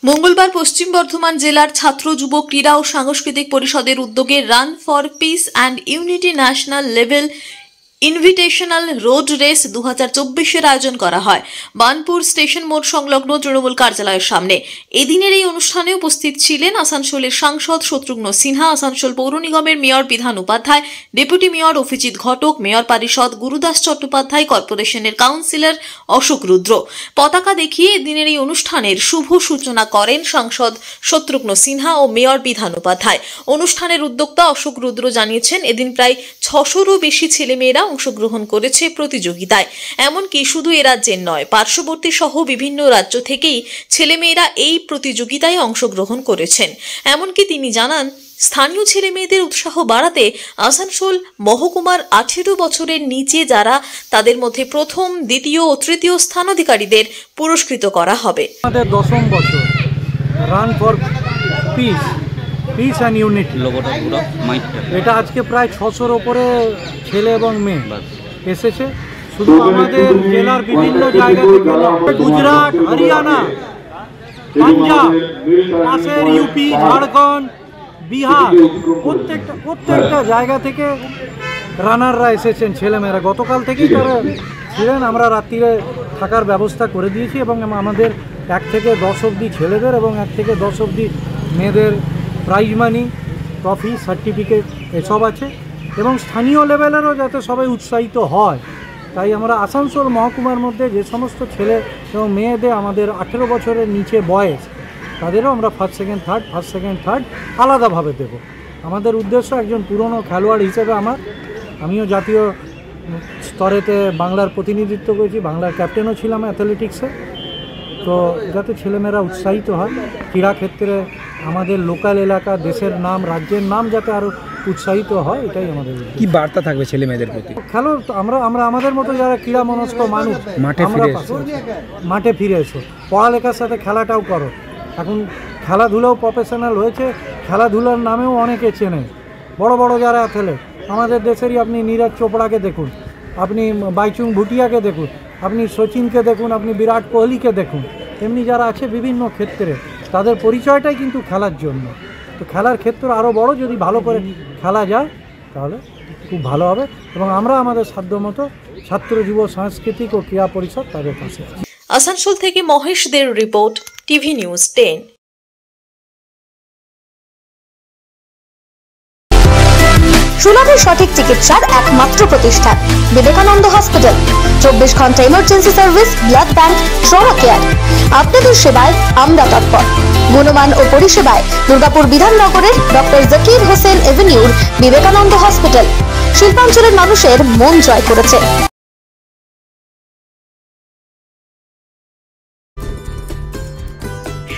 মঙ্গলবার পশ্চিম বর্ধমান জেলার ছাত্র যুব ক্রীড়া ও সাংস্কৃতিক পরিষদের উদ্যোগে run for peace and unity national level invitational road race 2024-এর আয়োজন করা হয় বানপুর স্টেশন মোড় সংলগ্ন তৃণমূল কার্যালয়ের সামনে। এদিনের এই অনুষ্ঠানে উপস্থিত ছিলেন আসানসোলের সাংসদ শত্রুঘ্ন সিনহা, আসানসোল পৌর নিগমের mayor Bidhan Upadhyay, deputy mayor Abhijit ঘটক, মেয়র পরিষদ গুরুদাস চট্টোপাধ্যায়, কর্পোরেশনের কাউন্সিলর অশোক রুদ্র। পতাকা দেখিয়ে এদিনের এই অনুষ্ঠানের শুভ সূচনা করেন সাংসদ শত্রুঘ্ন সিনহা ও মেয়র বিধান উপাধ্যায়। অনুষ্ঠানের উদ্যোক্তা অশোক রুদ্র জানিয়েছেন, এদিন প্রায় 600-রও বেশি ছেলেমেয়েরা অংশগ্রহণ করেছে প্রতিযোগিতায়। এমনকি শুধু এ রাজ্যের নয়, পার্শ্ববর্তী সহ বিভিন্ন রাজ্য থেকেই ছেলেমেয়েরা এই প্রতিযোগিতায় অংশগ্রহণ করেছেন। এমনকি তিনি জানান, স্থানীয় ছেলেমেয়েদের উৎসাহ বাড়াতে আসানসোল মহকুমার 18 বছরের নিচে যারা, তাদের মধ্যে প্রথম, দ্বিতীয় ও তৃতীয় স্থানাধিকারীদের পুরস্কৃত করা হবে। আমাদের 10ম বছর run for peace and unity, এটা আজকে প্রায় 600-র ওপরে ছেলে এবং মেয়ে এসেছে। শুধু আমাদের জেলার বিভিন্ন জায়গা থেকে, গুজরাট, হরিয়ানা, পাঞ্জাব, পাশের ইউপি, ঝাড়খণ্ড, বিহার, প্রত্যেকটা জায়গা থেকে রানাররা এসেছেন ছেলেমেয়েরা। গতকাল থেকেই তারা ছিলেন। আমরা রাত্রিরে থাকার ব্যবস্থা করে দিয়েছি এবং আমাদের 1 থেকে 10 অবধি ছেলেদের এবং 1 থেকে 10 অবধি মেয়েদের প্রাইজ মানি, ট্রফি, সার্টিফিকেট এসব আছে এবং স্থানীয় লেভেলেরও যাতে সবাই উৎসাহিত হয়। তাই আমরা আসানসোল মহকুমার মধ্যে যে সমস্ত ছেলে এবং মেয়েদের আমাদের 18 বছরের নিচে বয়স, তাদেরও আমরা ফার্স্ট সেকেন্ড থার্ড আলাদাভাবে দেব। আমাদের উদ্দেশ্য, একজন পুরনো খেলোয়াড় হিসেবে আমিও জাতীয় স্তরেতে বাংলার প্রতিনিধিত্ব করেছি, বাংলার ক্যাপ্টেনও ছিলাম অ্যাথলেটিক্সে। তো যাতে ছেলেমেয়েরা উৎসাহিত হয় ক্রীড়া ক্ষেত্রে, আমাদের লোকাল এলাকা, দেশের নাম, রাজ্যের নাম যাতে আরও উৎসাহিত হয়, এটাই আমাদের। কি বার্তা থাকবে ছেলে মেয়েদের প্রতি? খেলো, আমরা আমাদের মতো যারা ক্রীড়া মনস্ক মানুষ, মাঠে ফিরে এসো, পড়ালেখার সাথে খেলাটাও করো। এখন খেলাধুলাও প্রফেশনাল হয়েছে, খেলাধুলার নামেও অনেকে চেনে। বড় বড় যারা অ্যাথলেট আমাদের দেশেরই, আপনি নীরজ চোপড়াকে দেখুন, আপনি বাইচুং ভুটিয়াকে দেখুন, আপনি সচিনকে দেখুন, আপনি বিরাট কোহলিকে দেখুন। এমনি যারা আছে বিভিন্ন ক্ষেত্রে, তাদের পরিচয়টাই কিন্তু খেলার জন্য। তো খেলার ক্ষেত্র আরও বড়, যদি ভালো করে খেলা যায় তাহলে খুব ভালো হবে এবং আমরা আমাদের সাধ্যমতো ছাত্র যুব সাংস্কৃতিক ও ক্রীড়া পরিষদ তাদের পাশে আছি। আসানসোল থেকে মহেশ দের রিপোর্ট, টিভি নিউজ 10। সুলভে সঠিক চিকিৎসার একমাত্র প্রতিষ্ঠান বিবেকানন্দ হসপিটাল। 24 ঘন্টা emergency service, blood bank, trauma care. আপনাদের সেবায় আমরা তৎপর। গুণমান ও পরিষেবায় দুর্গাপুর বিধাননগরের ডক্টর জাকির হোসেন এভিনিউর বিবেকানন্দ হসপিটাল শিল্পাঞ্চলের মানুষের মন জয় করেছে।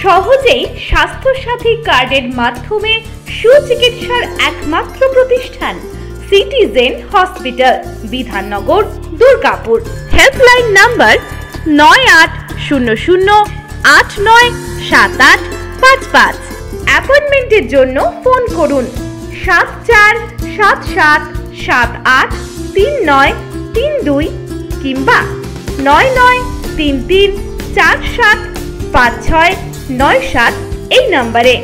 সহজেই স্বাস্থ্যসাথী কার্ডের মাধ্যমে সুচিকিৎসার একমাত্র প্রতিষ্ঠান citizen hospital, Bidhannagar, Durgapur. Helpline number 9800897855। অ্যাপয়েন্টমেন্টের জন্য ফোন করুন 7474783932 কিংবা 9933475697 এই নম্বরে।